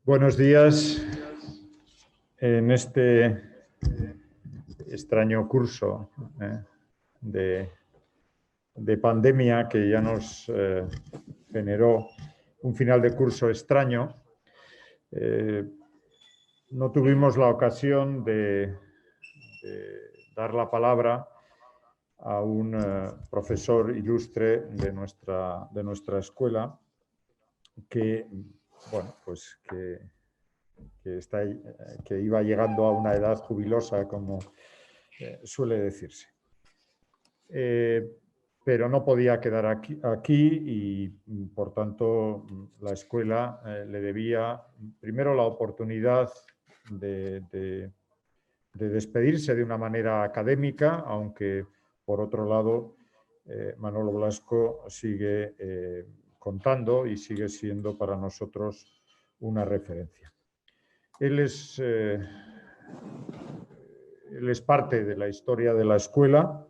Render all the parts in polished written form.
Buenos días. En este extraño curso de pandemia que ya nos generó un final de curso extraño, no tuvimos la ocasión de dar la palabra a un profesor ilustre de nuestra escuela que, bueno, pues que iba llegando a una edad jubilosa, como suele decirse. Pero no podía quedar aquí y, por tanto, la escuela le debía primero la oportunidad de despedirse de una manera académica, aunque, por otro lado, Manolo Blasco sigue contando y sigue siendo para nosotros una referencia. Él es parte de la historia de la escuela.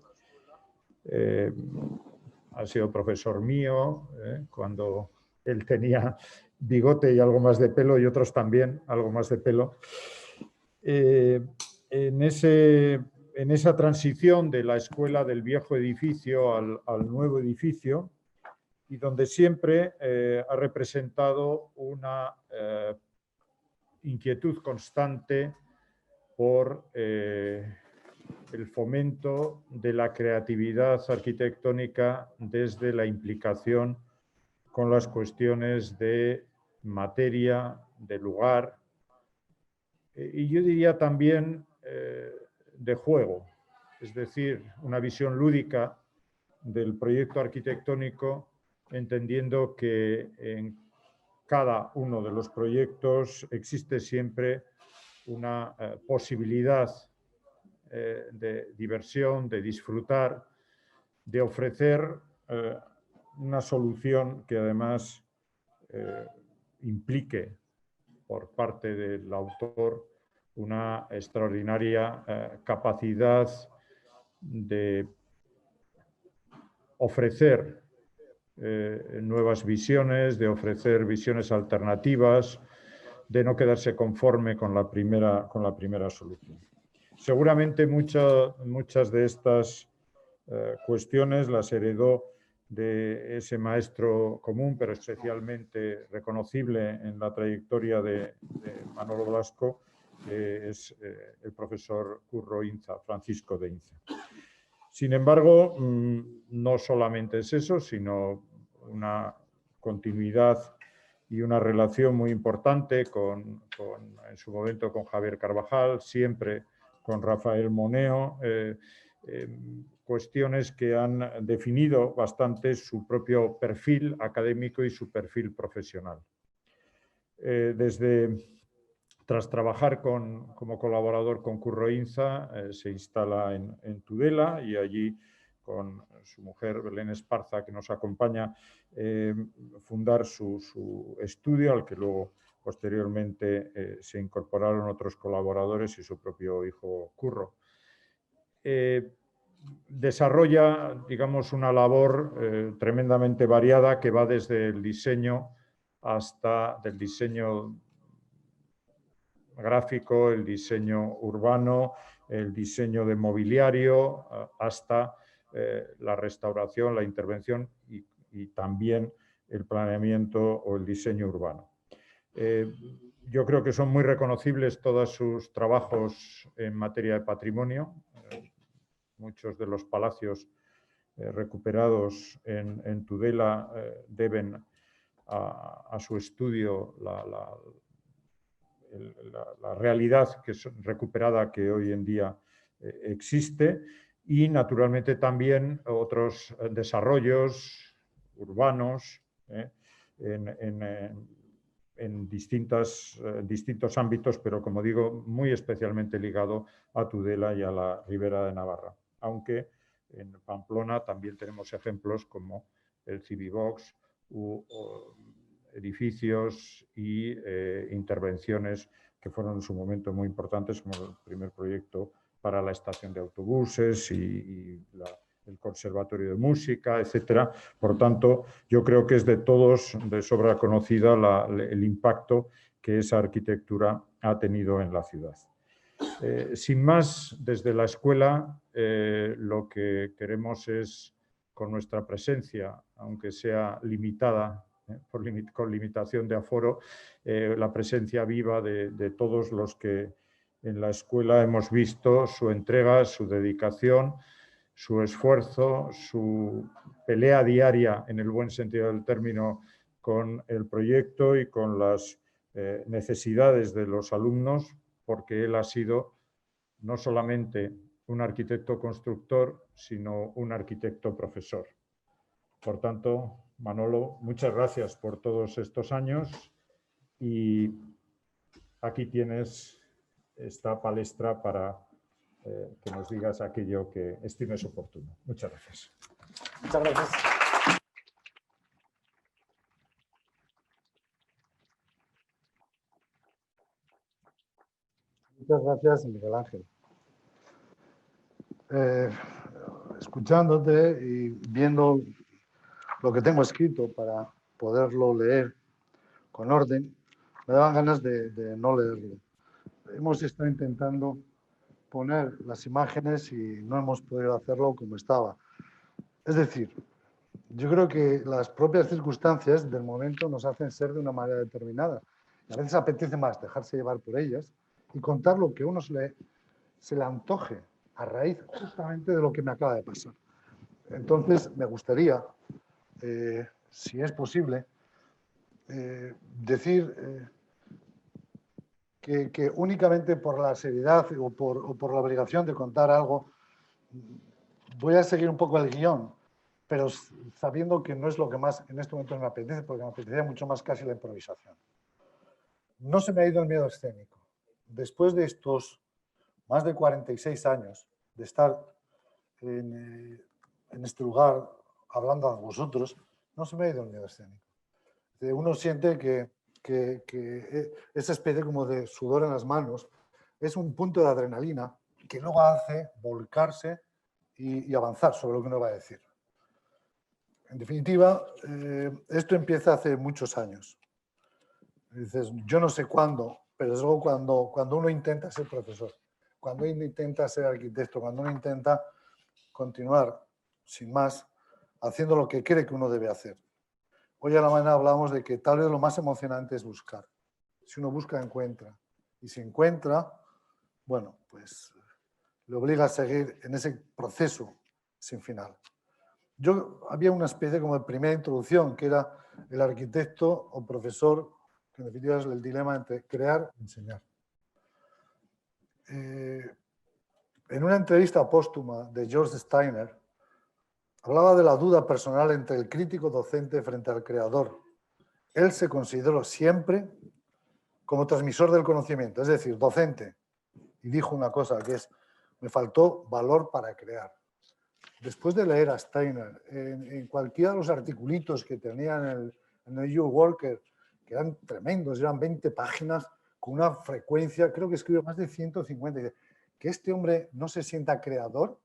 Ha sido profesor mío cuando él tenía bigote y algo más de pelo, y otros también, algo más de pelo. En esa transición de la escuela del viejo edificio al nuevo edificio, y donde siempre ha representado una inquietud constante por el fomento de la creatividad arquitectónica desde la implicación con las cuestiones de materia, de lugar, y yo diría también de juego, es decir, una visión lúdica del proyecto arquitectónico, entendiendo que en cada uno de los proyectos existe siempre una posibilidad de diversión, de disfrutar, de ofrecer una solución que además implique por parte del autor una extraordinaria capacidad de ofrecer nuevas visiones, de ofrecer visiones alternativas, de no quedarse conforme con la primera solución. Seguramente muchas de estas cuestiones las heredó de ese maestro común, pero especialmente reconocible en la trayectoria de Manolo Blasco, que es el profesor Curro Inza, Francisco de Inza. Sin embargo, no solamente es eso, sino una continuidad y una relación muy importante en su momento con Javier Carvajal, siempre con Rafael Moneo, cuestiones que han definido bastante su propio perfil académico y su perfil profesional. Tras trabajar como colaborador con Curro Inza, se instala en Tudela, y allí, con su mujer Belén Esparza, que nos acompaña, fundar su estudio, al que luego posteriormente se incorporaron otros colaboradores y su propio hijo Curro. Desarrolla, digamos, una labor tremendamente variada, que va desde el diseño del diseño gráfico, el diseño urbano, el diseño de mobiliario, hasta la restauración, la intervención y también el planeamiento o el diseño urbano. Yo creo que son muy reconocibles todos sus trabajos en materia de patrimonio. Muchos de los palacios recuperados en Tudela deben a su estudio la realidad recuperada que hoy en día existe, y naturalmente también otros desarrollos urbanos en distintos ámbitos, pero, como digo, muy especialmente ligado a Tudela y a la Ribera de Navarra. Aunque en Pamplona también tenemos ejemplos como el Civivox u edificios y intervenciones que fueron en su momento muy importantes, como el primer proyecto para la estación de autobuses y el Conservatorio de Música, etc. Por tanto, yo creo que es de todos de sobra conocida el impacto que esa arquitectura ha tenido en la ciudad. Sin más, desde la escuela lo que queremos es, con nuestra presencia, aunque sea limitada, con limitación de aforo, la presencia viva de todos los que en la escuela hemos visto su entrega, su dedicación, su esfuerzo, su pelea diaria, en el buen sentido del término, con el proyecto y con las necesidades de los alumnos, porque él ha sido no solamente un arquitecto constructor, sino un arquitecto profesor. Por tanto, Manolo, muchas gracias por todos estos años y aquí tienes esta palestra para que nos digas aquello que estimes oportuno. Muchas gracias. Muchas gracias. Muchas gracias, Miguel Ángel. Escuchándote y viendo lo que tengo escrito para poderlo leer con orden, me daban ganas de no leerlo. Hemos estado intentando poner las imágenes y no hemos podido hacerlo como estaba. Es decir, yo creo que las propias circunstancias del momento nos hacen ser de una manera determinada. A veces apetece más dejarse llevar por ellas y contar lo que a uno se le antoje a raíz justamente de lo que me acaba de pasar. Entonces, me gustaría, si es posible, decir que únicamente por la seriedad o por la obligación de contar algo, voy a seguir un poco el guión, pero sabiendo que no es lo que más en este momento me apetece, porque me apetecía mucho más casi la improvisación. No se me ha ido el miedo escénico. Después de estos más de 46 años de estar en este lugar hablando a vosotros, no se me ha ido el miedo escénico. Uno siente que esa especie como de sudor en las manos es un punto de adrenalina que luego hace volcarse y avanzar sobre lo que uno va a decir. En definitiva, esto empieza hace muchos años. Dices, yo no sé cuándo, pero es luego cuando uno intenta ser profesor, cuando uno intenta ser arquitecto, cuando uno intenta continuar sin más haciendo lo que cree que uno debe hacer. Hoy a la mañana hablamos de que tal vez lo más emocionante es buscar. Si uno busca, encuentra. Y si encuentra, bueno, pues le obliga a seguir en ese proceso sin final. Había una especie como de primera introducción, que era el arquitecto o profesor, que en definitiva es el dilema entre crear y enseñar. En una entrevista póstuma de George Steiner, hablaba de la duda personal entre el crítico docente frente al creador. Él se consideró siempre como transmisor del conocimiento, es decir, docente. Y dijo una cosa, que es, me faltó valor para crear. Después de leer a Steiner, en cualquiera de los articulitos que tenía en el New Worker, que eran tremendos, eran 20 páginas, con una frecuencia, creo que escribió más de 150, dice, que este hombre no se sienta creador.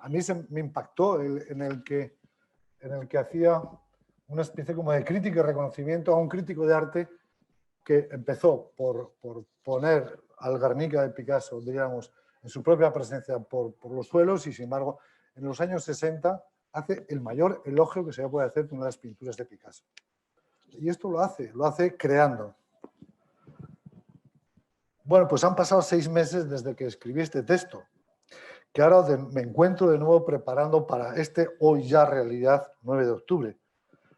A mí me impactó en el que hacía una especie como de crítica y reconocimiento a un crítico de arte que empezó por poner al Guernica de Picasso, digamos, en su propia presencia por los suelos y, sin embargo, en los años 60 hace el mayor elogio que se puede hacer de una de las pinturas de Picasso. Y esto lo hace creando. Bueno, pues han pasado 6 meses desde que escribí este texto, que ahora me encuentro de nuevo preparando para este hoy ya realidad 9 de octubre.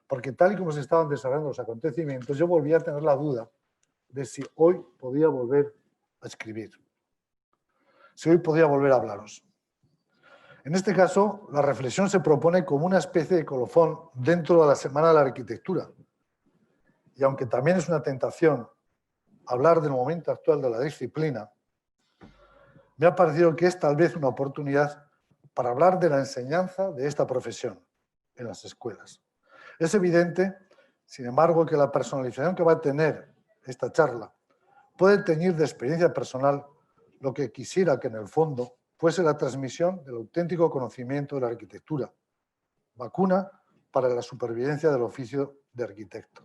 Porque tal y como se estaban desarrollando los acontecimientos, yo volví a tener la duda de si hoy podía volver a escribir, si hoy podía volver a hablaros. En este caso, la reflexión se propone como una especie de colofón dentro de la Semana de la Arquitectura. Y aunque también es una tentación hablar del momento actual de la disciplina, me ha parecido que es tal vez una oportunidad para hablar de la enseñanza de esta profesión en las escuelas. Es evidente, sin embargo, que la personalización que va a tener esta charla puede teñir de experiencia personal lo que quisiera que en el fondo fuese la transmisión del auténtico conocimiento de la arquitectura, vacuna para la supervivencia del oficio de arquitecto.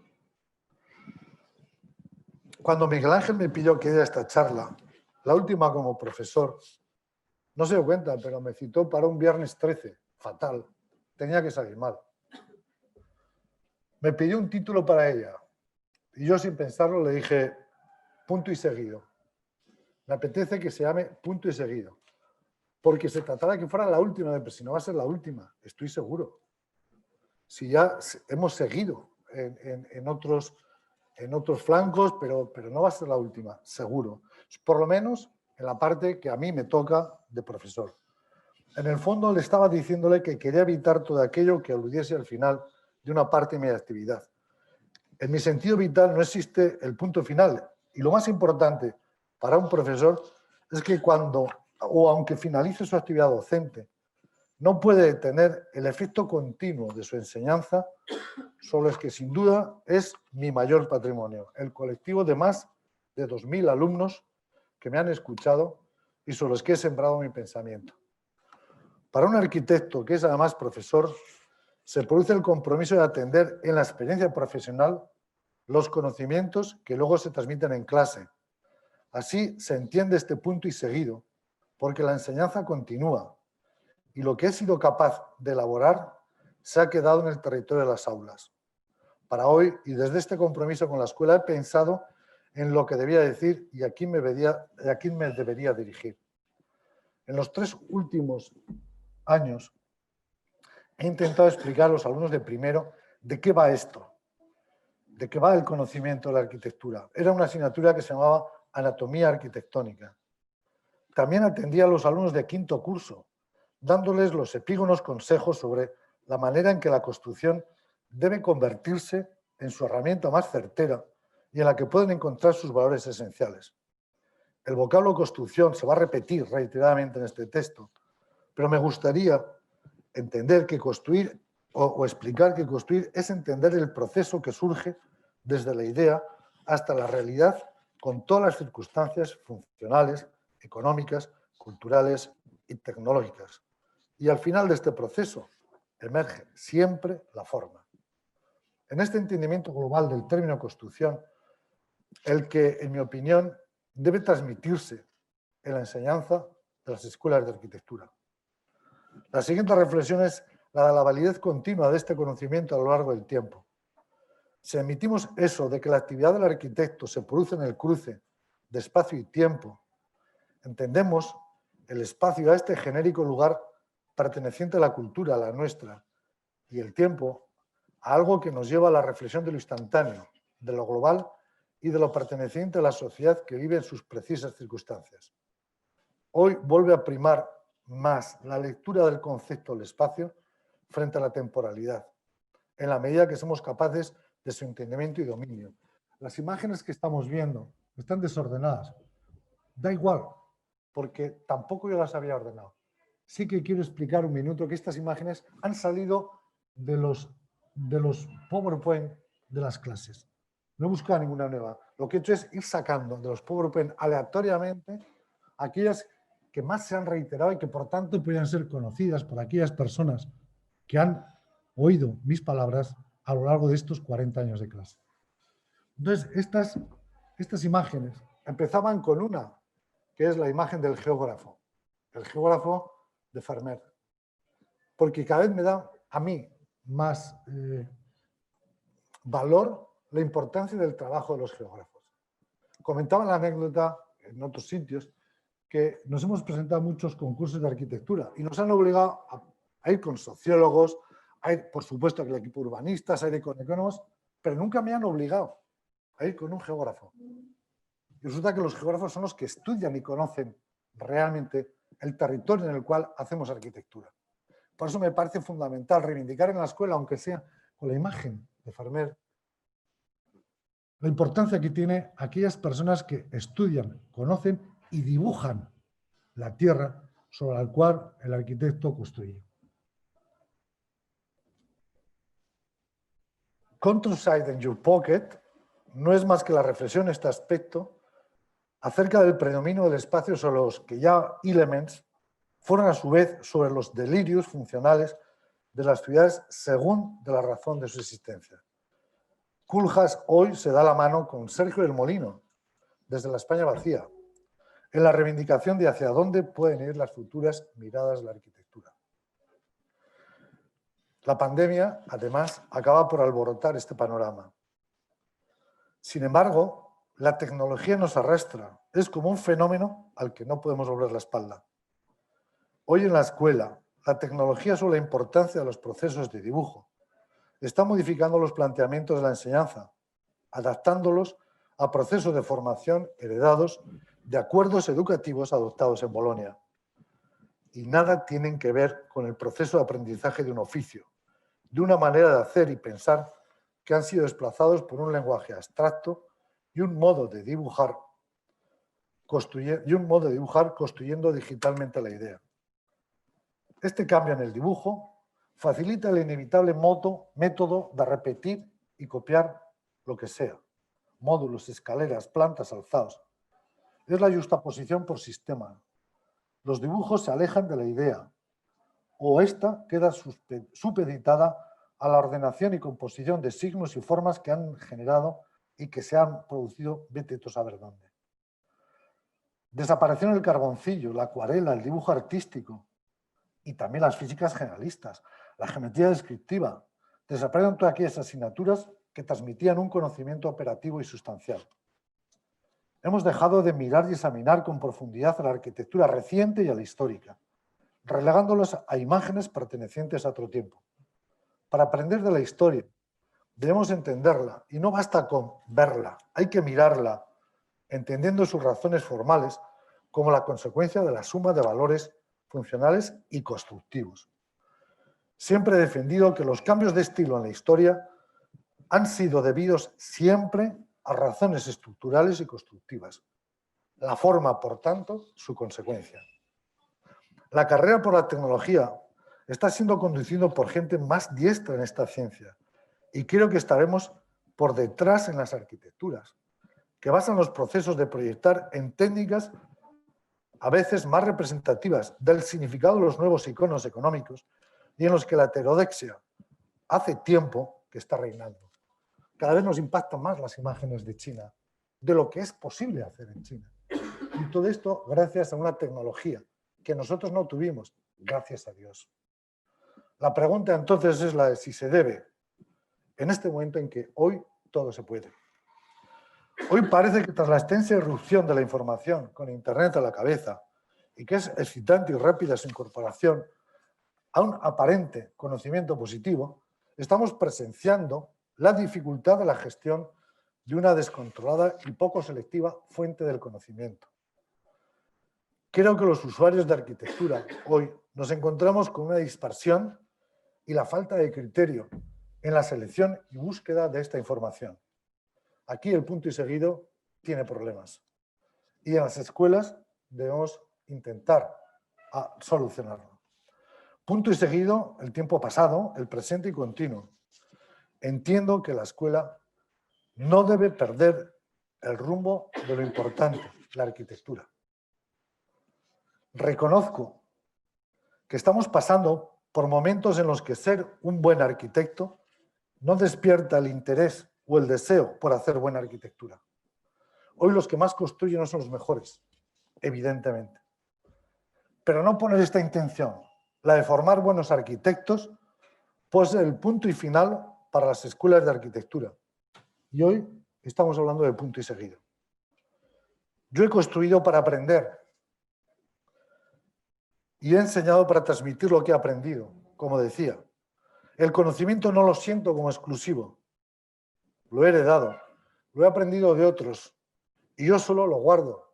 cuando Miguel Ángel me pidió que diera esta charla, la última como profesor, no se dio cuenta, pero me citó para un viernes 13, fatal, tenía que salir mal. Me pidió un título para ella y yo sin pensarlo le dije punto y seguido. Me apetece que se llame punto y seguido, porque se trataba de que fuera la última, pero si no va a ser la última, estoy seguro. Si ya hemos seguido en otros flancos, pero no va a ser la última, seguro. Por lo menos en la parte que a mí me toca de profesor. En el fondo le estaba diciéndole que quería evitar todo aquello que aludiese al final de una parte de mi actividad. En mi sentido vital no existe el punto final. Y lo más importante para un profesor es que cuando, o aunque finalice su actividad docente, no puede tener el efecto continuo de su enseñanza sobre el que sin duda es mi mayor patrimonio, el colectivo de más de 2.000 alumnos que me han escuchado y sobre los que he sembrado mi pensamiento. Para un arquitecto que es además profesor, se produce el compromiso de atender en la experiencia profesional los conocimientos que luego se transmiten en clase. Así se entiende este punto y seguido, porque la enseñanza continúa y lo que he sido capaz de elaborar se ha quedado en el territorio de las aulas. Para hoy, y desde este compromiso con la escuela, he pensado en lo que debía decir y a quién me debería dirigir. En los 3 últimos años he intentado explicar a los alumnos de primero de qué va esto, de qué va el conocimiento de la arquitectura. Era una asignatura que se llamaba Anatomía Arquitectónica. También atendía a los alumnos de 5º curso, dándoles los epígonos consejos sobre la manera en que la construcción debe convertirse en su herramienta más certera y en la que pueden encontrar sus valores esenciales. El vocablo construcción se va a repetir reiteradamente en este texto, pero me gustaría entender que construir o explicar que construir es entender el proceso que surge desde la idea hasta la realidad con todas las circunstancias funcionales, económicas, culturales y tecnológicas. Y al final de este proceso emerge siempre la forma. En este entendimiento global del término construcción, el que, en mi opinión, debe transmitirse en la enseñanza de las escuelas de arquitectura. La siguiente reflexión es la de la validez continua de este conocimiento a lo largo del tiempo. Si admitimos eso de que la actividad del arquitecto se produce en el cruce de espacio y tiempo, entendemos el espacio a este genérico lugar perteneciente a la cultura, a la nuestra, y el tiempo a algo que nos lleva a la reflexión de lo instantáneo, de lo global y de lo perteneciente a la sociedad que vive en sus precisas circunstancias. Hoy vuelve a primar más la lectura del concepto del espacio frente a la temporalidad, en la medida que somos capaces de su entendimiento y dominio. Las imágenes que estamos viendo están desordenadas. Da igual, porque tampoco yo las había ordenado. Sí que quiero explicar un minuto que estas imágenes han salido de los PowerPoint de las clases. No he buscado ninguna nueva. Lo que he hecho es ir sacando de los PowerPoint aleatoriamente aquellas que más se han reiterado y que por tanto podrían ser conocidas por aquellas personas que han oído mis palabras a lo largo de estos 40 años de clase. Entonces, estas imágenes empezaban con una, que es la imagen del geógrafo, el geógrafo de Vermeer, porque cada vez me da a mí más valor la importancia del trabajo de los geógrafos. Comentaba la anécdota en otros sitios que nos hemos presentado a muchos concursos de arquitectura y nos han obligado a ir con sociólogos, a ir, por supuesto, con el equipo urbanistas, a ir con economistas, pero nunca me han obligado a ir con un geógrafo. Y resulta que los geógrafos son los que estudian y conocen realmente el territorio en el cual hacemos arquitectura. Por eso me parece fundamental reivindicar en la escuela, aunque sea con la imagen de Vermeer, la importancia que tiene aquellas personas que estudian, conocen y dibujan la tierra sobre la cual el arquitecto construye. Control Side in Your Pocket no es más que la reflexión en este aspecto acerca del predominio del espacio sobre los que ya Elements fueron a su vez sobre los delirios funcionales de las ciudades según de la razón de su existencia. Koolhaas hoy se da la mano con Sergio del Molino desde la España vacía, en la reivindicación de hacia dónde pueden ir las futuras miradas de la arquitectura. La pandemia, además, acaba por alborotar este panorama. Sin embargo, la tecnología nos arrastra. Es como un fenómeno al que no podemos volver la espalda. Hoy en la escuela, la tecnología sobre la importancia de los procesos de dibujo está modificando los planteamientos de la enseñanza, adaptándolos a procesos de formación heredados de acuerdos educativos adoptados en Bolonia. Y nada tienen que ver con el proceso de aprendizaje de un oficio, de una manera de hacer y pensar que han sido desplazados por un lenguaje abstracto y un modo de dibujar construyendo digitalmente la idea. Este cambio en el dibujo facilita el inevitable método de repetir y copiar lo que sea. Módulos, escaleras, plantas, alzados. Es la justaposición por sistema. Los dibujos se alejan de la idea o esta queda supeditada a la ordenación y composición de signos y formas que han generado y que se han producido, vete tú a saber dónde. Desaparecieron el carboncillo, la acuarela, el dibujo artístico y también las físicas generalistas, la geometría descriptiva. Desaparecieron todas aquellas asignaturas que transmitían un conocimiento operativo y sustancial. Hemos dejado de mirar y examinar con profundidad a la arquitectura reciente y a la histórica, relegándolos a imágenes pertenecientes a otro tiempo. Para aprender de la historia, debemos entenderla y no basta con verla, hay que mirarla, entendiendo sus razones formales como la consecuencia de la suma de valores funcionales y constructivos. Siempre he defendido que los cambios de estilo en la historia han sido debidos siempre a razones estructurales y constructivas. La forma, por tanto, su consecuencia. La carrera por la tecnología está siendo conducido por gente más diestra en esta ciencia y creo que estaremos por detrás en las arquitecturas, que basan los procesos de proyectar en técnicas a veces más representativas del significado de los nuevos iconos económicos y en los que la heterodexia hace tiempo que está reinando. Cada vez nos impactan más las imágenes de China, de lo que es posible hacer en China. Y todo esto gracias a una tecnología que nosotros no tuvimos, gracias a Dios. La pregunta entonces es la de si se debe, en este momento en que hoy todo se puede. Hoy parece que tras la extensa irrupción de la información con Internet a la cabeza y que es excitante y rápida su incorporación a un aparente conocimiento positivo, estamos presenciando la dificultad de la gestión de una descontrolada y poco selectiva fuente del conocimiento. Creo que los usuarios de arquitectura hoy nos encontramos con una dispersión y la falta de criterio en la selección y búsqueda de esta información. Aquí el punto y seguido tiene problemas y en las escuelas debemos intentar solucionarlo. Punto y seguido, el tiempo pasado, el presente y continuo. Entiendo que la escuela no debe perder el rumbo de lo importante, la arquitectura. Reconozco que estamos pasando por momentos en los que ser un buen arquitecto no despierta el interés o el deseo por hacer buena arquitectura. Hoy los que más construyen no son los mejores, evidentemente. Pero no poner esta intención, la de formar buenos arquitectos, pues el punto y final para las escuelas de arquitectura. Y hoy estamos hablando de punto y seguido. Yo he construido para aprender y he enseñado para transmitir lo que he aprendido, como decía. El conocimiento no lo siento como exclusivo, lo he heredado, lo he aprendido de otros y yo solo lo guardo,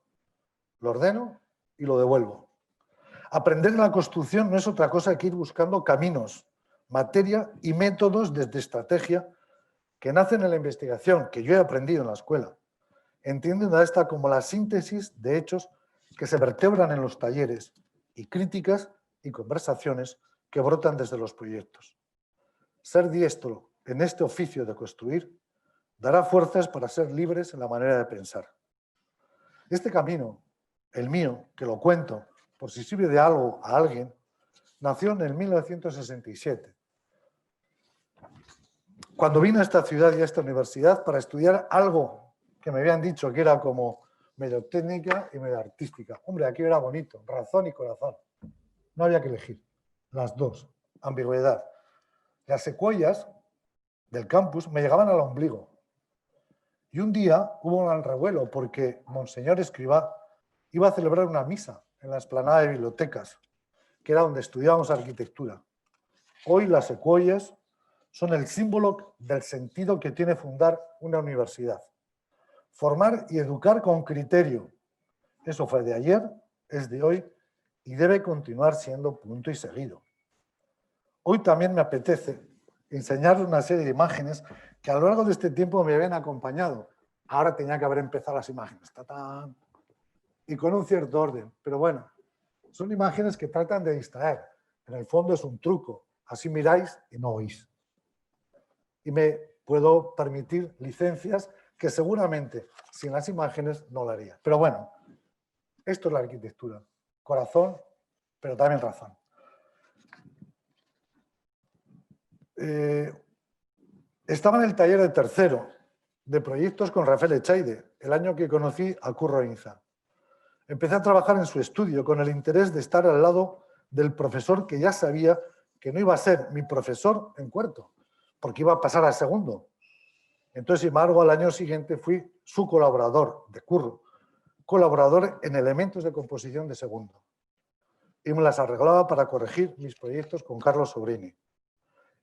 lo ordeno y lo devuelvo. Aprender en la construcción no es otra cosa que ir buscando caminos, materia y métodos desde estrategia que nacen en la investigación que yo he aprendido en la escuela. Entienden a esta como la síntesis de hechos que se vertebran en los talleres y críticas y conversaciones que brotan desde los proyectos. Ser diestro en este oficio de construir dará fuerzas para ser libres en la manera de pensar. Este camino, el mío, que lo cuento por si sirve de algo a alguien, nació en el 1967. Cuando vine a esta ciudad y a esta universidad para estudiar algo que me habían dicho que era como medio técnica y medio artística. Hombre, aquí era bonito, razón y corazón. No había que elegir, las dos, ambigüedad. Las secuoyas del campus me llegaban al ombligo. Y un día hubo un gran revuelo porque Monseñor Escrivá iba a celebrar una misa en la explanada de bibliotecas, que era donde estudiábamos arquitectura. Hoy las secuoyas son el símbolo del sentido que tiene fundar una universidad. Formar y educar con criterio. Eso fue de ayer, es de hoy y debe continuar siendo punto y seguido. Hoy también me apetece enseñarles una serie de imágenes que a lo largo de este tiempo me habían acompañado. Ahora tenía que haber empezado las imágenes. ¡Tatán! Y con un cierto orden. Pero bueno, son imágenes que tratan de distraer. En el fondo es un truco. Así miráis y no oís. Y me puedo permitir licencias que seguramente sin las imágenes no lo haría. Pero bueno, esto es la arquitectura. Corazón, pero también razón. Estaba en el taller de tercero de proyectos con Rafael Echaide, el año que conocí a Curro Inza. Empecé a trabajar en su estudio con el interés de estar al lado del profesor que ya sabía que no iba a ser mi profesor en cuarto, porque iba a pasar al segundo. Entonces, sin embargo, al año siguiente fui su colaborador de Curro, colaborador en elementos de composición de segundo. Y me las arreglaba para corregir mis proyectos con Carlos Sobrini.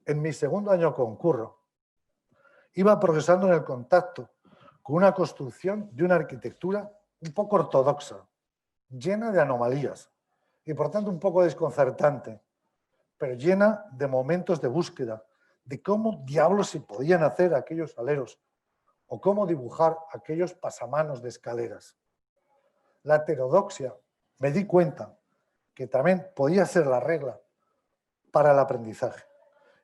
En mi segundo año con Curro, iba progresando en el contacto con una construcción de una arquitectura un poco ortodoxa, llena de anomalías y por tanto un poco desconcertante, pero llena de momentos de búsqueda, de cómo diablos se podían hacer aquellos aleros o cómo dibujar aquellos pasamanos de escaleras. La heterodoxia, me di cuenta que también podía ser la regla para el aprendizaje.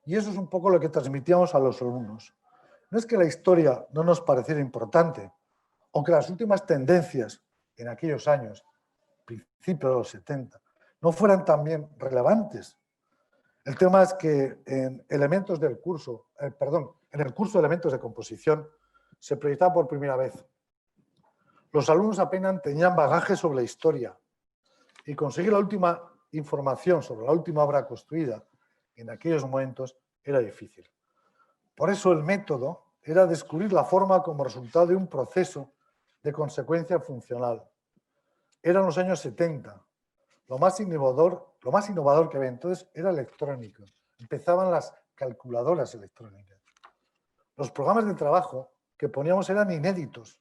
Y eso es un poco lo que transmitíamos a los alumnos. No es que la historia no nos pareciera importante o que las últimas tendencias en aquellos años, principios de los 70, no fueran también relevantes. El tema es que en elementos del curso, en el curso de elementos de composición se proyectaba por primera vez. Los alumnos apenas tenían bagaje sobre la historia y conseguir la última información sobre la última obra construida en aquellos momentos era difícil. Por eso el método era descubrir la forma como resultado de un proceso de consecuencia funcional. Eran los años 70. Lo más innovador que había entonces era electrónico. Empezaban las calculadoras electrónicas. Los programas de trabajo que poníamos eran inéditos,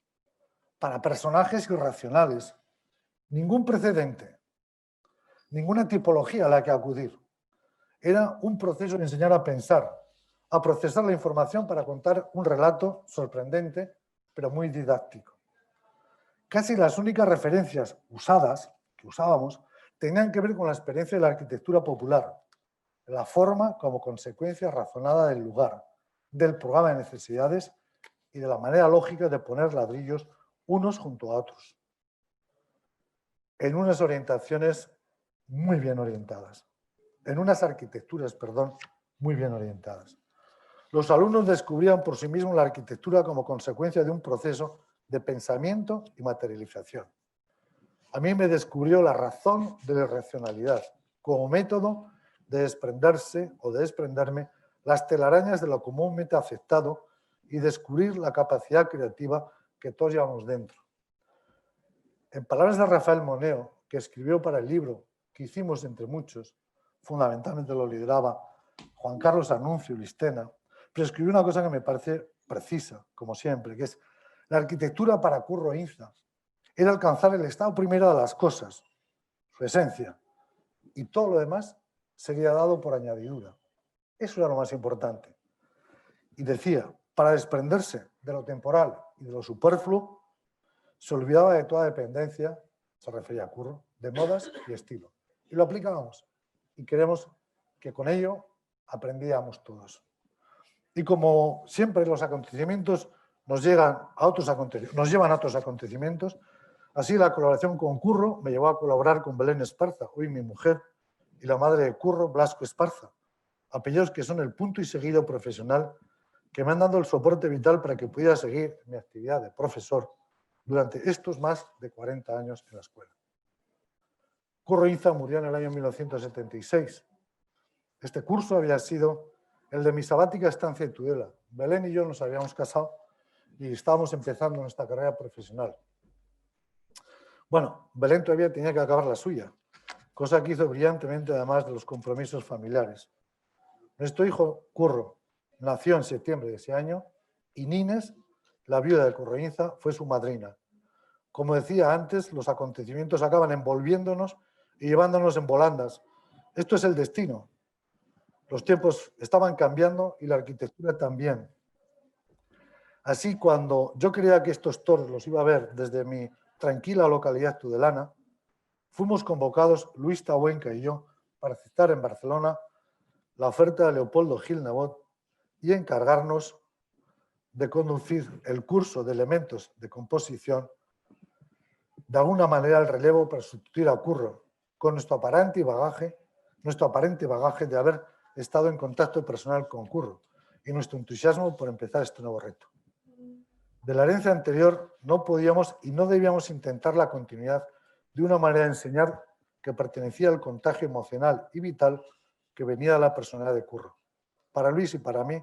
para personajes irracionales. Ningún precedente, ninguna tipología a la que acudir. Era un proceso de enseñar a pensar, a procesar la información para contar un relato sorprendente, pero muy didáctico. Casi las únicas referencias que usábamos, tenían que ver con la experiencia de la arquitectura popular, la forma como consecuencia razonada del lugar, del programa de necesidades y de la manera lógica de poner ladrillos unos junto a otros, en unas orientaciones muy bien orientadas, en unas arquitecturas, muy bien orientadas. Los alumnos descubrían por sí mismos la arquitectura como consecuencia de un proceso de pensamiento y materialización. A mí me descubrió la razón de la irracionalidad como método de desprenderse o de desprenderme las telarañas de lo comúnmente aceptado y descubrir la capacidad creativa que todos llevamos dentro. En palabras de Rafael Moneo, que escribió para el libro que hicimos entre muchos, fundamentalmente lo lideraba Juan Carlos Anuncio Listena, pero escribió una cosa que me parece precisa, como siempre, que es la arquitectura para Curro Inza era alcanzar el estado primero de las cosas, su esencia, y todo lo demás sería dado por añadidura. Eso era lo más importante. Y decía, para desprenderse de lo temporal y de lo superfluo, se olvidaba de toda dependencia, se refería a Curro, de modas y estilo. Y lo aplicábamos. Y queremos que con ello aprendíamos todos. Y como siempre los acontecimientos nos llevan a otros acontecimientos, así la colaboración con Curro me llevó a colaborar con Belén Esparza, hoy mi mujer, y la madre de Curro, Blasco Esparza, apellidos que son el punto y seguido profesional que me han dado el soporte vital para que pudiera seguir mi actividad de profesor durante estos más de 40 años en la escuela. Curro Inza murió en el año 1976. Este curso había sido el de mi sabática estancia en Tudela. Belén y yo nos habíamos casado y estábamos empezando nuestra carrera profesional. Bueno, Belén todavía tenía que acabar la suya, cosa que hizo brillantemente además de los compromisos familiares. Nuestro hijo Curro nació en septiembre de ese año y Nines, la viuda de Curro Inza, fue su madrina. Como decía antes, los acontecimientos acaban envolviéndonos y llevándonos en volandas. Esto es el destino. Los tiempos estaban cambiando y la arquitectura también. Así, cuando yo creía que estos toros los iba a ver desde mi tranquila localidad tudelana, fuimos convocados Luis Tahuenca y yo para aceptar en Barcelona la oferta de Leopoldo Gil Nebot y encargarnos de conducir el curso de elementos de composición, de alguna manera el relevo para sustituir a Curro, con nuestro aparente bagaje de haber estado en contacto personal con Curro y nuestro entusiasmo por empezar este nuevo reto. De la herencia anterior no podíamos y no debíamos intentar la continuidad de una manera de enseñar que pertenecía al contagio emocional y vital que venía de la personalidad de Curro. Para Luis y para mí,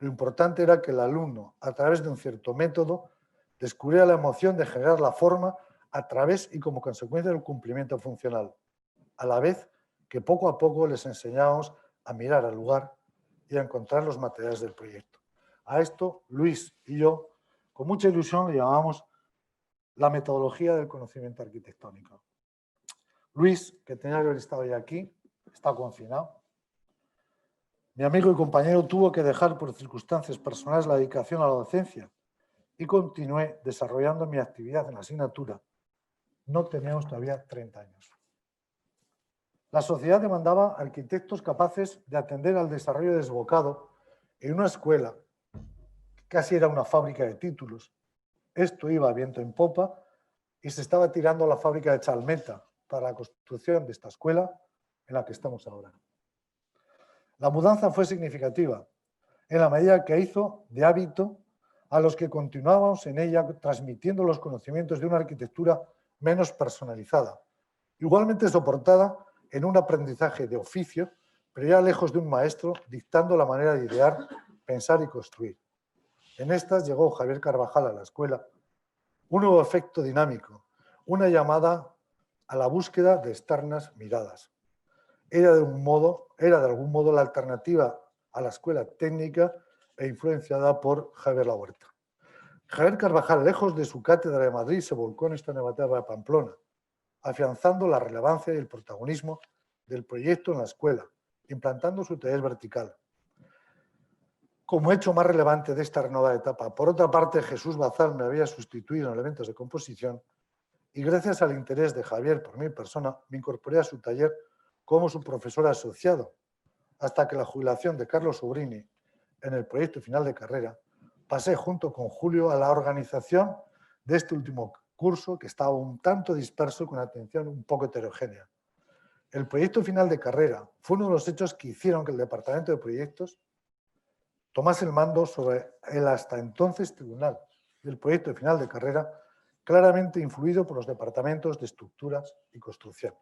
lo importante era que el alumno, a través de un cierto método, descubriera la emoción de generar la forma a través y como consecuencia del cumplimiento funcional, a la vez que poco a poco les enseñábamos a mirar al lugar y a encontrar los materiales del proyecto. A esto, Luis y yo, con mucha ilusión, le llamábamos la metodología del conocimiento arquitectónico. Luis, que tenía que haber estado ya aquí, está confinado. Mi amigo y compañero tuvo que dejar por circunstancias personales la dedicación a la docencia y continué desarrollando mi actividad en la asignatura. No teníamos todavía 30 años. La sociedad demandaba arquitectos capaces de atender al desarrollo desbocado en una escuela que casi era una fábrica de títulos. Esto iba a viento en popa y se estaba tirando la fábrica de Chalmeta para la construcción de esta escuela en la que estamos ahora. La mudanza fue significativa en la medida que hizo de hábito a los que continuábamos en ella transmitiendo los conocimientos de una arquitectura menos personalizada, igualmente soportada en un aprendizaje de oficio, pero ya lejos de un maestro dictando la manera de idear, pensar y construir. En estas llegó Javier Carvajal a la escuela, un nuevo efecto dinámico, una llamada a la búsqueda de externas miradas. Era de algún modo la alternativa a la escuela técnica e influenciada por Javier Lahuerta. Javier Carvajal, lejos de su cátedra de Madrid, se volcó en esta nueva etapa de Pamplona, afianzando la relevancia y el protagonismo del proyecto en la escuela, implantando su taller vertical. Como hecho más relevante de esta renovada etapa, por otra parte, Jesús Bazal me había sustituido en elementos de composición y gracias al interés de Javier por mi persona, me incorporé a su taller como su profesor asociado, hasta que la jubilación de Carlos Sobrini en el proyecto final de carrera, pasé junto con Julio a la organización de este último curso que estaba un tanto disperso con atención un poco heterogénea. El proyecto final de carrera fue uno de los hechos que hicieron que el departamento de proyectos tomase el mando sobre el hasta entonces tribunal del proyecto final de carrera, claramente influido por los departamentos de estructuras y construcción.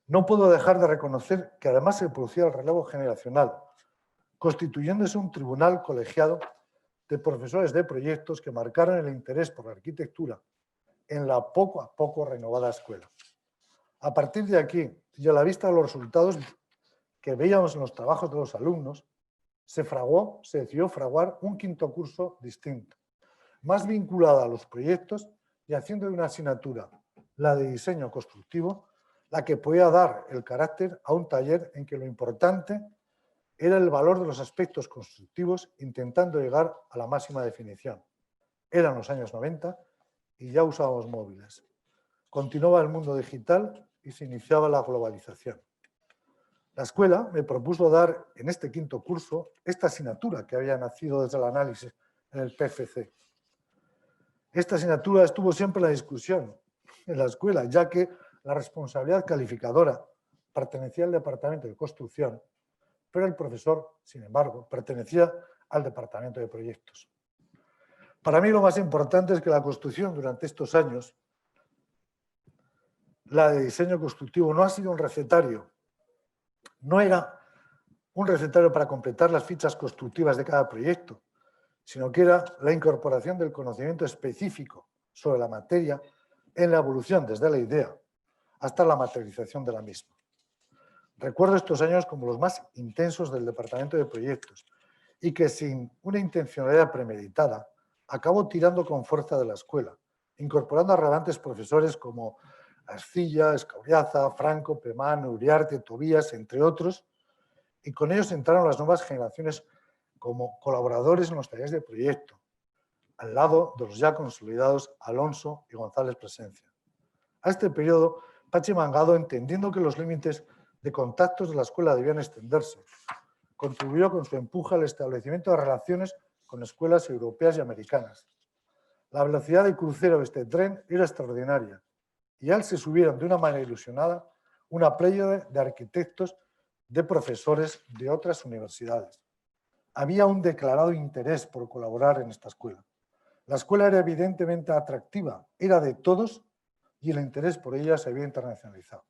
No puedo dejar de reconocer que además se producía el relevo generacional, constituyéndose un tribunal colegiado de profesores de proyectos que marcaron el interés por la arquitectura en la poco a poco renovada escuela. A partir de aquí, y a la vista de los resultados que veíamos en los trabajos de los alumnos, se decidió fraguar un quinto curso distinto, más vinculado a los proyectos y haciendo de una asignatura, la de diseño constructivo, la que podía dar el carácter a un taller en que lo importante era el valor de los aspectos constructivos intentando llegar a la máxima definición. Eran los años 90 y ya usábamos móviles. Continuaba el mundo digital y se iniciaba la globalización. La escuela me propuso dar en este quinto curso esta asignatura que había nacido desde el análisis en el PFC. Esta asignatura estuvo siempre en la discusión en la escuela, ya que la responsabilidad calificadora pertenecía al departamento de construcción, pero el profesor, sin embargo, pertenecía al departamento de proyectos. Para mí lo más importante es que la construcción durante estos años, la de diseño constructivo, no ha sido un recetario, no era un recetario para completar las fichas constructivas de cada proyecto, sino que era la incorporación del conocimiento específico sobre la materia en la evolución desde la idea hasta la materialización de la misma. Recuerdo estos años como los más intensos del departamento de proyectos y que sin una intencionalidad premeditada acabó tirando con fuerza de la escuela, incorporando a relevantes profesores como Ascilla, Escauriaza, Franco, Pemán, Uriarte, Tobías, entre otros, y con ellos entraron las nuevas generaciones como colaboradores en los talleres de proyecto, al lado de los ya consolidados Alonso y González Presencia. A este periodo, Pachi Mangado, entendiendo que los límites de contactos de la escuela debían extenderse, contribuyó con su empuje al establecimiento de relaciones con escuelas europeas y americanas. La velocidad de crucero de este tren era extraordinaria y al se subieron de una manera ilusionada una pléyade de arquitectos, de profesores de otras universidades. Había un declarado interés por colaborar en esta escuela. La escuela era evidentemente atractiva, era de todos y el interés por ella se había internacionalizado.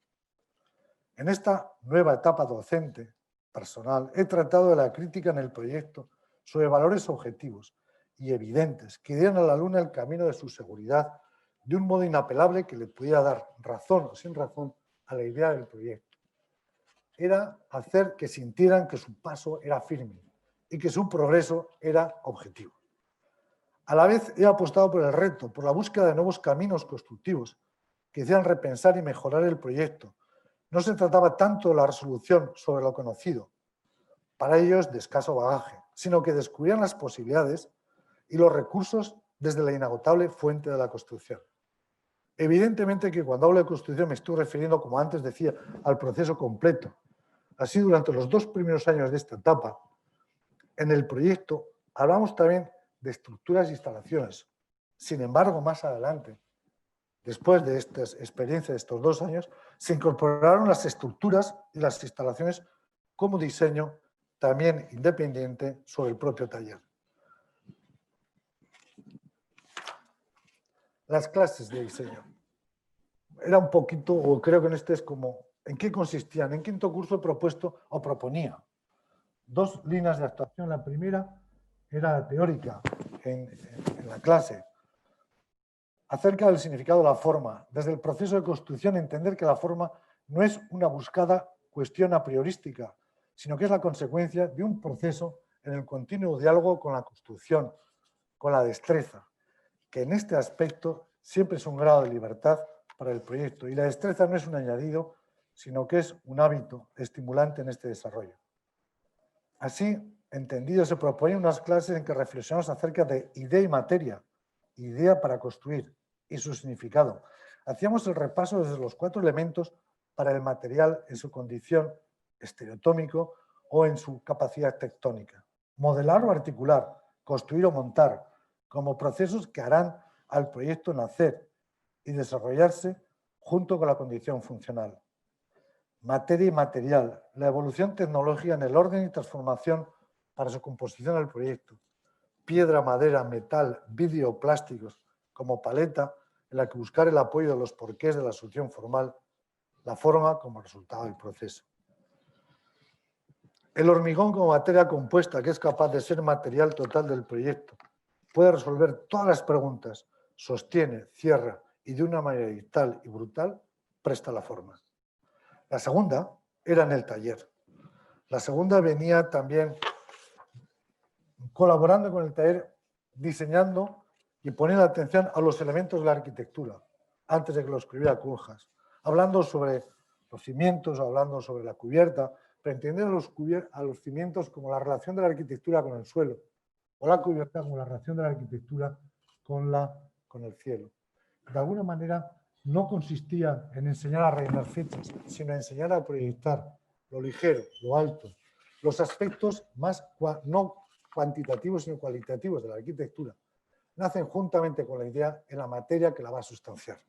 En esta nueva etapa docente, personal, he tratado de la crítica en el proyecto sobre valores objetivos y evidentes que dieran al alumno el camino de su seguridad de un modo inapelable que le pudiera dar razón o sin razón a la idea del proyecto. Era hacer que sintieran que su paso era firme y que su progreso era objetivo. A la vez he apostado por el reto, por la búsqueda de nuevos caminos constructivos que hicieran repensar y mejorar el proyecto. No se trataba tanto de la resolución sobre lo conocido, para ellos de escaso bagaje, sino que descubrían las posibilidades y los recursos desde la inagotable fuente de la construcción. Evidentemente que cuando hablo de construcción me estoy refiriendo, como antes decía, al proceso completo. Así, durante los 2 primeros años de esta etapa, en el proyecto hablamos también de estructuras e instalaciones. Sin embargo, más adelante, después de esta experiencia de estos 2 años, se incorporaron las estructuras y las instalaciones como diseño también independiente sobre el propio taller. Las clases de diseño. Era un poquito, o creo que en este es como, ¿en qué consistían? En quinto curso he propuesto o proponía 2 líneas de actuación. La primera era la teórica en la clase, acerca del significado de la forma. Desde el proceso de construcción, entender que la forma no es una buscada cuestión a priorística, sino que es la consecuencia de un proceso en el continuo diálogo con la construcción, con la destreza, que en este aspecto siempre es un grado de libertad para el proyecto. Y la destreza no es un añadido, sino que es un hábito estimulante en este desarrollo. Así, entendido, se proponían unas clases en que reflexionamos acerca de idea y materia, idea para construir y su significado. Hacíamos el repaso desde los 4 elementos para el material en su condición estereotómico o en su capacidad tectónica. Modelar o articular, construir o montar, como procesos que harán al proyecto nacer y desarrollarse junto con la condición funcional. Materia y material, la evolución tecnológica en el orden y transformación para su composición del proyecto. Piedra, madera, metal, vidrio, plásticos, como paleta, en la que buscar el apoyo de los porqués de la solución formal, la forma como resultado del proceso. El hormigón como materia compuesta, que es capaz de ser material total del proyecto, puede resolver todas las preguntas, sostiene, cierra y de una manera vital y brutal presta la forma. La segunda era en el taller. La segunda venía también colaborando con el taller, diseñando y poniendo atención a los elementos de la arquitectura, antes de que lo escribiera Culhas, hablando sobre los cimientos, hablando sobre la cubierta, pero entendiendo a los cimientos como la relación de la arquitectura con el suelo, o la cubierta como la relación de la arquitectura con el cielo. De alguna manera, no consistía en enseñar a rellenar fechas, sino en enseñar a proyectar lo ligero, lo alto, los aspectos más no cuantitativos sino cualitativos de la arquitectura, nacen juntamente con la idea en la materia que la va a sustanciar.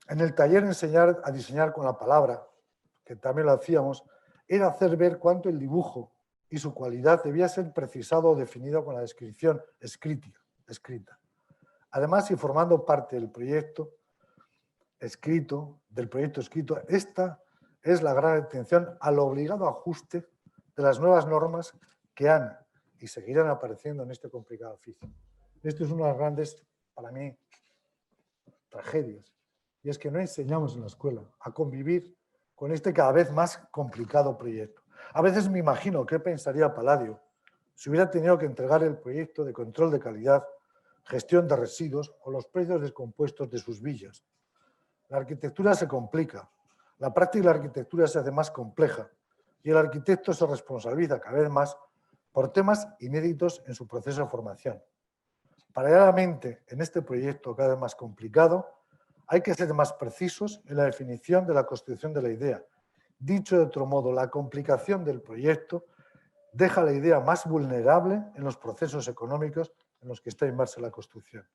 En el taller enseñar a diseñar con la palabra, que también lo hacíamos, era hacer ver cuánto el dibujo y su cualidad debía ser precisado o definido con la descripción escrita. Además, y formando parte del proyecto escrito, esta es la gran atención al obligado ajuste de las nuevas normas que han y seguirán apareciendo en este complicado oficio. Esto es una de las grandes, para mí, tragedias, y es que no enseñamos en la escuela a convivir con este cada vez más complicado proyecto. A veces me imagino qué pensaría Palladio si hubiera tenido que entregar el proyecto de control de calidad, gestión de residuos o los precios descompuestos de sus villas. La arquitectura se complica, la práctica de la arquitectura se hace más compleja y el arquitecto se responsabiliza cada vez más por temas inéditos en su proceso de formación. Paralelamente, en este proyecto cada vez más complicado, hay que ser más precisos en la definición de la constitución de la idea. Dicho de otro modo, la complicación del proyecto deja la idea más vulnerable en los procesos económicos en los que está inmersa la construcción.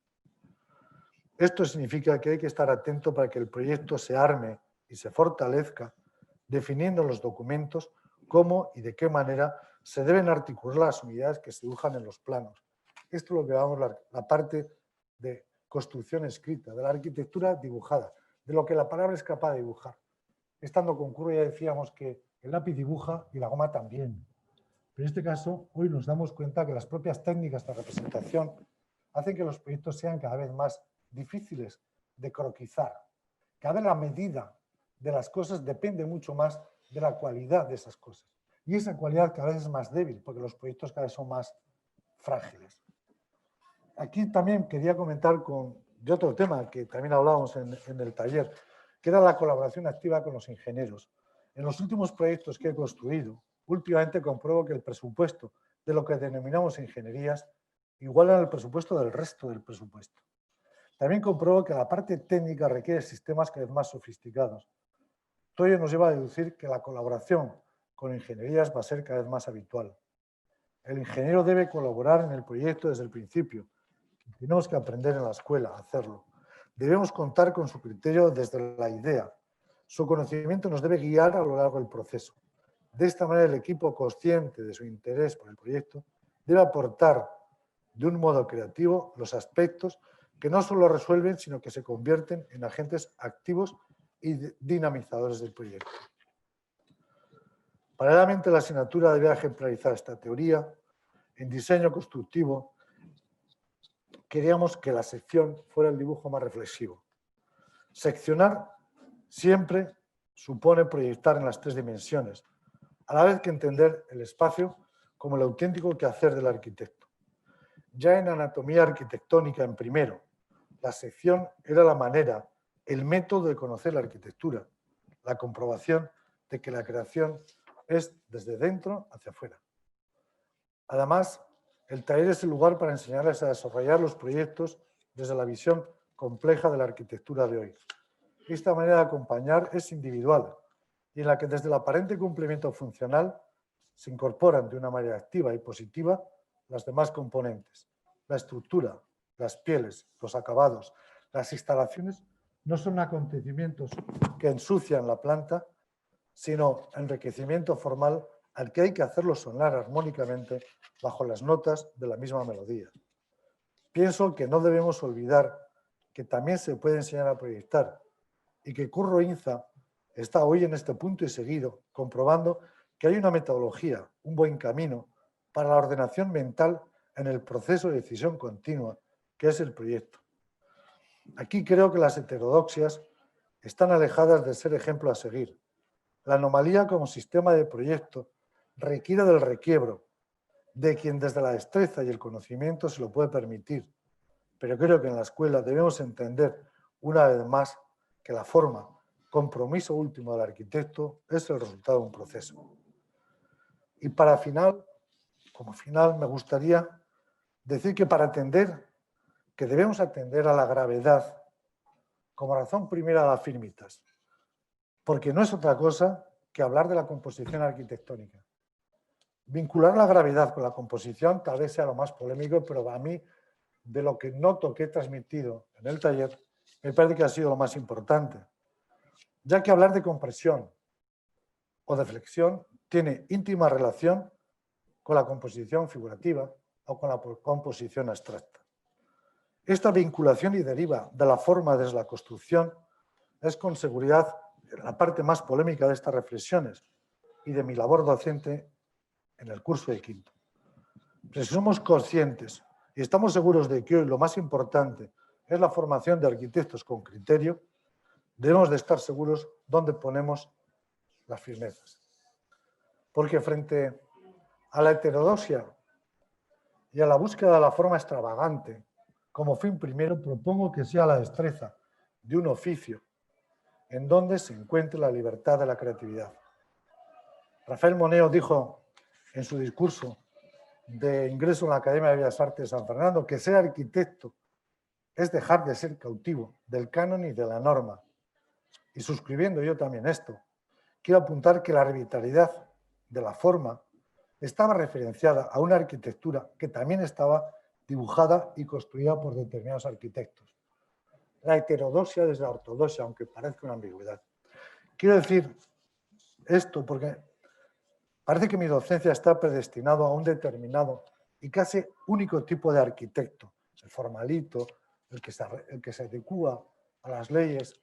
Esto significa que hay que estar atento para que el proyecto se arme y se fortalezca, definiendo los documentos cómo y de qué manera se deben articular las unidades que se dibujan en los planos. Esto es lo que llamamos la parte de construcción escrita, de la arquitectura dibujada, de lo que la palabra es capaz de dibujar. Estando con curva ya decíamos que el lápiz dibuja y la goma también. Pero en este caso, hoy nos damos cuenta que las propias técnicas de representación hacen que los proyectos sean cada vez más difíciles de croquizar. Cada vez la medida de las cosas depende mucho más de la cualidad de esas cosas. Y esa cualidad cada vez es más débil, porque los proyectos cada vez son más frágiles. Aquí también quería comentar de otro tema que también hablábamos en el taller, que era la colaboración activa con los ingenieros. En los últimos proyectos que he construido, últimamente compruebo que el presupuesto de lo que denominamos ingenierías iguala al presupuesto del resto del presupuesto. También compruebo que la parte técnica requiere sistemas cada vez más sofisticados. Todo ello nos lleva a deducir que la colaboración con ingenierías va a ser cada vez más habitual. El ingeniero debe colaborar en el proyecto desde el principio. Tenemos que aprender en la escuela a hacerlo. Debemos contar con su criterio desde la idea. Su conocimiento nos debe guiar a lo largo del proceso. De esta manera, el equipo, consciente de su interés por el proyecto, debe aportar de un modo creativo los aspectos que no solo resuelven, sino que se convierten en agentes activos y dinamizadores del proyecto. Paralelamente, la asignatura debe ejemplarizar esta teoría. En diseño constructivo, queríamos que la sección fuera el dibujo más reflexivo. Seccionar siempre supone proyectar en las tres dimensiones, a la vez que entender el espacio como el auténtico quehacer del arquitecto. Ya en anatomía arquitectónica, en primero, la sección era la manera, el método de conocer la arquitectura, la comprobación de que la creación es desde dentro hacia afuera. Además, el taller es el lugar para enseñarles a desarrollar los proyectos desde la visión compleja de la arquitectura de hoy. Esta manera de acompañar es individual y en la que desde el aparente cumplimiento funcional se incorporan de una manera activa y positiva las demás componentes. La estructura, las pieles, los acabados, las instalaciones no son acontecimientos que ensucian la planta, sino enriquecimiento formal al que hay que hacerlo sonar armónicamente bajo las notas de la misma melodía. Pienso que no debemos olvidar que también se puede enseñar a proyectar y que Curro Inza está hoy en este punto y seguido comprobando que hay una metodología, un buen camino para la ordenación mental en el proceso de decisión continua que es el proyecto. Aquí creo que las heterodoxias están alejadas de ser ejemplo a seguir. La anomalía como sistema de proyecto requiere del requiebro de quien desde la destreza y el conocimiento se lo puede permitir. Pero creo que en la escuela debemos entender una vez más que la forma, compromiso último del arquitecto, es el resultado de un proceso. Y para final, como final, me gustaría decir que que debemos atender a la gravedad como razón primera de las firmitas, porque no es otra cosa que hablar de la composición arquitectónica. Vincular la gravedad con la composición tal vez sea lo más polémico, pero a mí, de lo que noto que he transmitido en el taller, me parece que ha sido lo más importante, ya que hablar de compresión o de flexión tiene íntima relación con la composición figurativa o con la composición abstracta. Esta vinculación y deriva de la forma desde la construcción es con seguridad la parte más polémica de estas reflexiones y de mi labor docente en el curso de quinto. Pero si somos conscientes y estamos seguros de que hoy lo más importante es la formación de arquitectos con criterio, debemos de estar seguros dónde ponemos las firmezas. Porque frente a la heterodoxia y a la búsqueda de la forma extravagante, como fin primero propongo que sea la destreza de un oficio en donde se encuentre la libertad de la creatividad. Rafael Moneo dijo en su discurso de ingreso en la Academia de Bellas Artes de San Fernando que ser arquitecto es dejar de ser cautivo del canon y de la norma. Y suscribiendo yo también esto, quiero apuntar que la arbitrariedad de la forma estaba referenciada a una arquitectura que también estaba dibujada y construida por determinados arquitectos. La heterodoxia desde la ortodoxia, aunque parezca una ambigüedad. Quiero decir esto porque parece que mi docencia está predestinado a un determinado y casi único tipo de arquitecto, el formalito, el que se adecúa a las leyes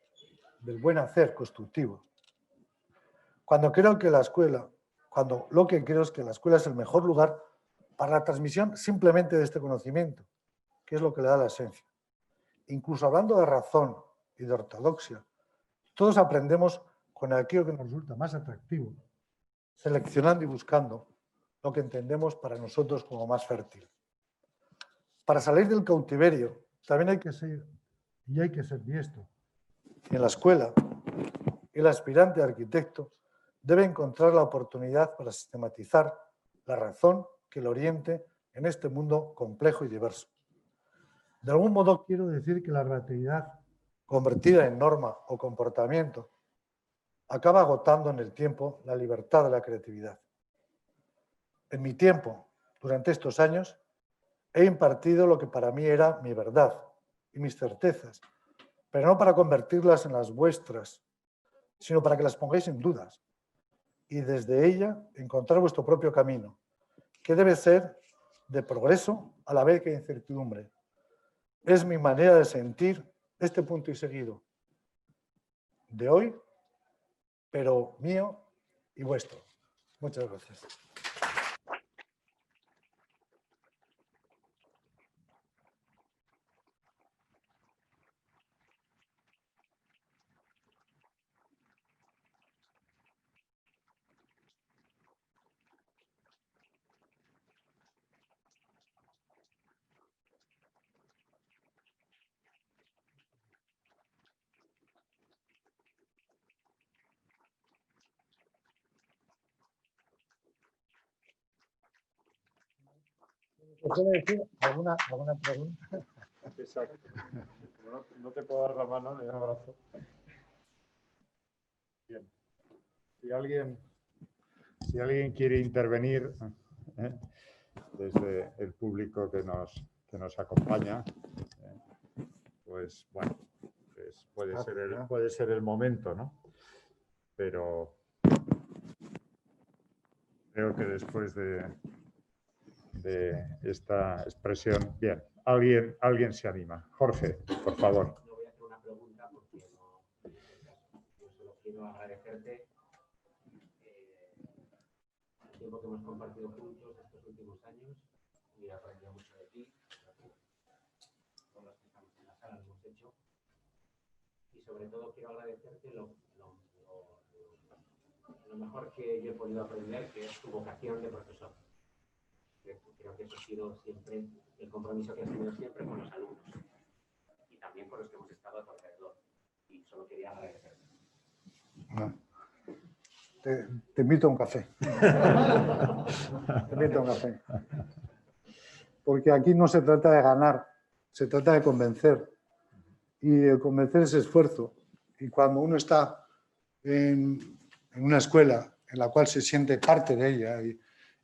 del buen hacer constructivo. Cuando lo que creo es que la escuela es el mejor lugar para la transmisión simplemente de este conocimiento, que es lo que le da la esencia. Incluso hablando de razón y de ortodoxia, todos aprendemos con aquello que nos resulta más atractivo, seleccionando y buscando lo que entendemos para nosotros como más fértil. Para salir del cautiverio también hay que ser diestro. En la escuela, el aspirante a arquitecto debe encontrar la oportunidad para sistematizar la razón que lo oriente en este mundo complejo y diverso. De algún modo quiero decir que la relatividad convertida en norma o comportamiento acaba agotando en el tiempo la libertad de la creatividad. En mi tiempo, durante estos años, he impartido lo que para mí era mi verdad y mis certezas, pero no para convertirlas en las vuestras, sino para que las pongáis en dudas y desde ella encontrar vuestro propio camino, que debe ser de progreso a la vez que de incertidumbre. Es mi manera de sentir este punto y seguido de hoy, pero mío y vuestro. Muchas gracias. ¿Puede decir alguna pregunta? Exacto. No te puedo dar la mano ni un abrazo. Bien. Si alguien quiere intervenir desde el público que nos acompaña, pues bueno, pues puede ser el momento, ¿no? Pero creo que después de esta expresión, bien, alguien se anima. Jorge, por favor. No voy a hacer una pregunta porque yo solo quiero agradecerte el tiempo que hemos compartido juntos estos últimos años y he aprendido mucho de ti, todos los que estamos en la sala lo hemos hecho, y sobre todo quiero agradecerte lo mejor que yo he podido aprender, que es tu vocación de profesor. Creo que eso ha sido siempre el compromiso que has tenido siempre con los alumnos y también con los que hemos estado a tu alrededor. Y solo quería agradecerte. Te invito a un café. Te invito a un café. Porque aquí no se trata de ganar, se trata de convencer. Y el convencer es esfuerzo. Y cuando uno está en una escuela en la cual se siente parte de ella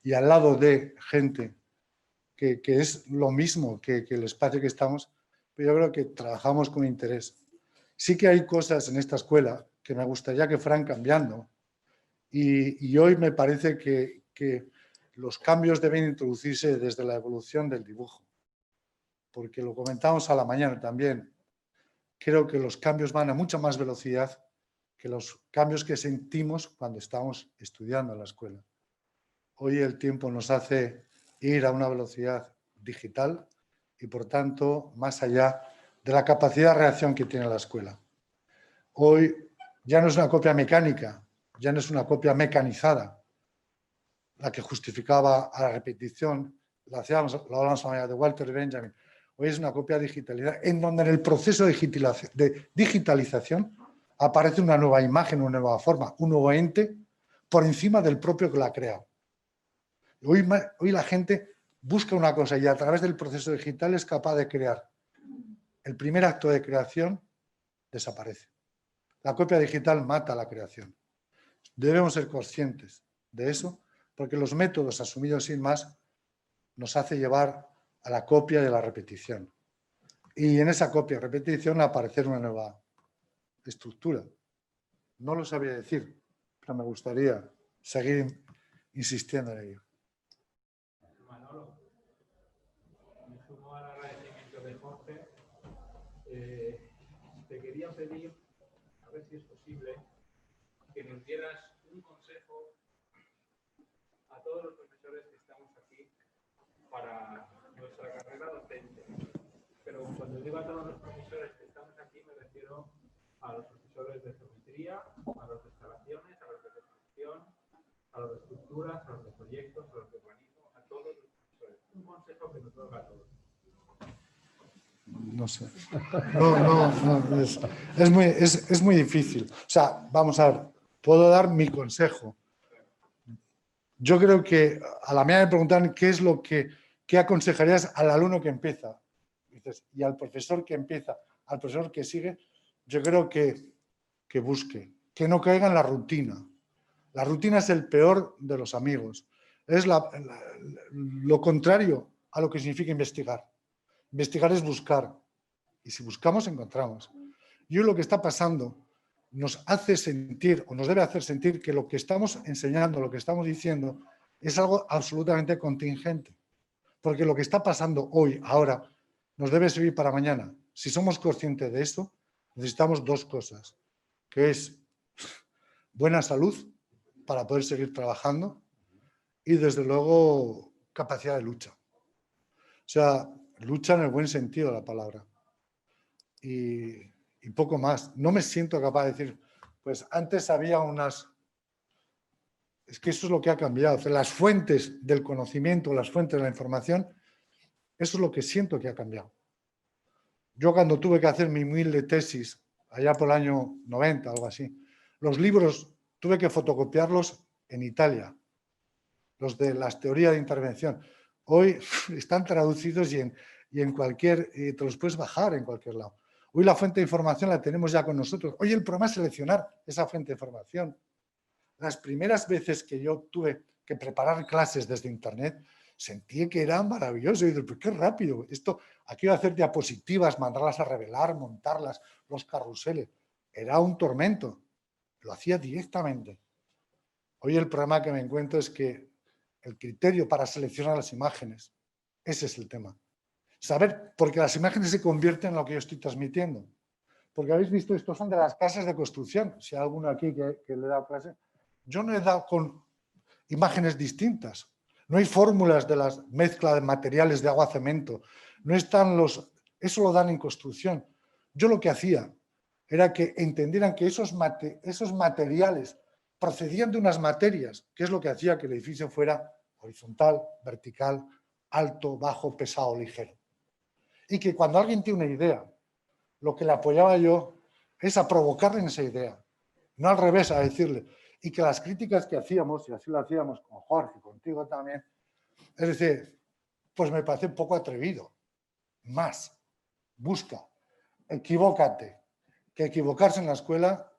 y al lado de gente que es lo mismo que el espacio que estamos, pero yo creo que trabajamos con interés. Sí que hay cosas en esta escuela que me gustaría que fueran cambiando y hoy me parece que los cambios deben introducirse desde la evolución del dibujo, porque lo comentamos a la mañana también. Creo que los cambios van a mucha más velocidad que los cambios que sentimos cuando estamos estudiando en la escuela. Hoy el tiempo nos hace ir a una velocidad digital y, por tanto, más allá de la capacidad de reacción que tiene la escuela. Hoy ya no es una copia mecánica, ya no es una copia mecanizada la que justificaba a la repetición, lo hablamos mañana de Walter Benjamin. Hoy es una copia digitalizada, en donde en el proceso de digitalización aparece una nueva imagen, una nueva forma, un nuevo ente por encima del propio que la ha creado. Hoy la gente busca una cosa y a través del proceso digital es capaz de crear. El primer acto de creación desaparece. La copia digital mata la creación. Debemos ser conscientes de eso, porque los métodos asumidos sin más nos hace llevar a la copia y a la repetición. Y en esa copia y repetición aparecer una nueva estructura. No lo sabía decir, pero me gustaría seguir insistiendo en ello. Manolo, me sumo al agradecimiento de Jorge. Te quería pedir, a ver si es posible, que nos dieras un consejo a todos los profesores que estamos aquí para nuestra carrera docente. Pero cuando digo a todos los profesores que estamos aquí, me refiero a los profesores de geometría, a los de instalaciones, a los de construcción, a los de estructuras, a los de proyectos, a los de urbanismo, a todos los profesores. Un consejo que nos toca a todos. No sé. No, es muy difícil. O sea, vamos a ver, puedo dar mi consejo. Yo creo que a la mía me preguntan qué aconsejarías al alumno que empieza. Y al profesor que empieza, al profesor que sigue, yo creo que busque, que no caiga en la rutina. La rutina es el peor de los amigos. Es lo contrario a lo que significa investigar. Investigar es buscar. Y si buscamos, encontramos. Y hoy lo que está pasando nos hace sentir, o nos debe hacer sentir, que lo que estamos enseñando, lo que estamos diciendo, es algo absolutamente contingente. Porque lo que está pasando hoy, ahora, nos debe servir para mañana. Si somos conscientes de esto, necesitamos dos cosas, que es buena salud para poder seguir trabajando y, desde luego, capacidad de lucha. O sea, lucha en el buen sentido de la palabra. Y poco más. No me siento capaz de decir, pues antes había unas... Es que eso es lo que ha cambiado. O sea, las fuentes del conocimiento, las fuentes de la información, eso es lo que siento que ha cambiado. Yo cuando tuve que hacer mi humilde tesis, allá por el año 90, algo así, los libros tuve que fotocopiarlos en Italia, los de las teorías de intervención. Hoy están traducidos y en cualquier... te los puedes bajar en cualquier lado. Hoy la fuente de información la tenemos ya con nosotros. Hoy el problema es seleccionar esa fuente de información. Las primeras veces que yo tuve que preparar clases desde Internet, sentí que era maravilloso. Y dije, pues qué rápido. Esto, aquí iba a hacer diapositivas, mandarlas a revelar, montarlas, los carruseles. Era un tormento. Lo hacía directamente. Hoy el problema que me encuentro es que el criterio para seleccionar las imágenes, ese es el tema. Saber, porque las imágenes se convierten en lo que yo estoy transmitiendo. Porque habéis visto, estos son de las casas de construcción. Si hay alguno aquí que le da clase, yo no he dado con imágenes distintas. No hay fórmulas de la mezcla de materiales de agua cemento. No están eso lo dan en construcción. Yo lo que hacía era que entendieran que esos materiales procedían de unas materias, que es lo que hacía que el edificio fuera horizontal, vertical, alto, bajo, pesado, ligero. Y que cuando alguien tiene una idea, lo que le apoyaba yo es a provocarle en esa idea, no al revés, a decirle. Y que las críticas que hacíamos, y así lo hacíamos con Jorge, contigo también, es decir, pues me parece un poco atrevido. Más, busca, equivócate. Que equivocarse en la escuela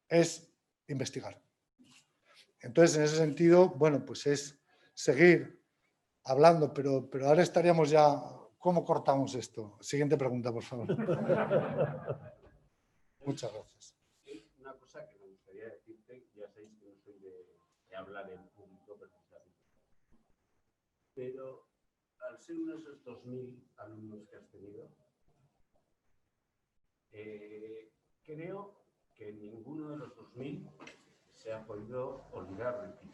es investigar. Entonces, en ese sentido, bueno, pues es seguir hablando, pero ahora estaríamos ya... ¿Cómo cortamos esto? Siguiente pregunta, por favor. Muchas gracias. Una cosa que me gustaría decirte, ya sabéis que no soy de hablar en público precisamente, pero al ser uno de esos 2.000 alumnos que has tenido, creo que ninguno de los 2.000 se ha podido olvidar de ti.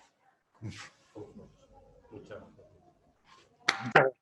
Muchas gracias.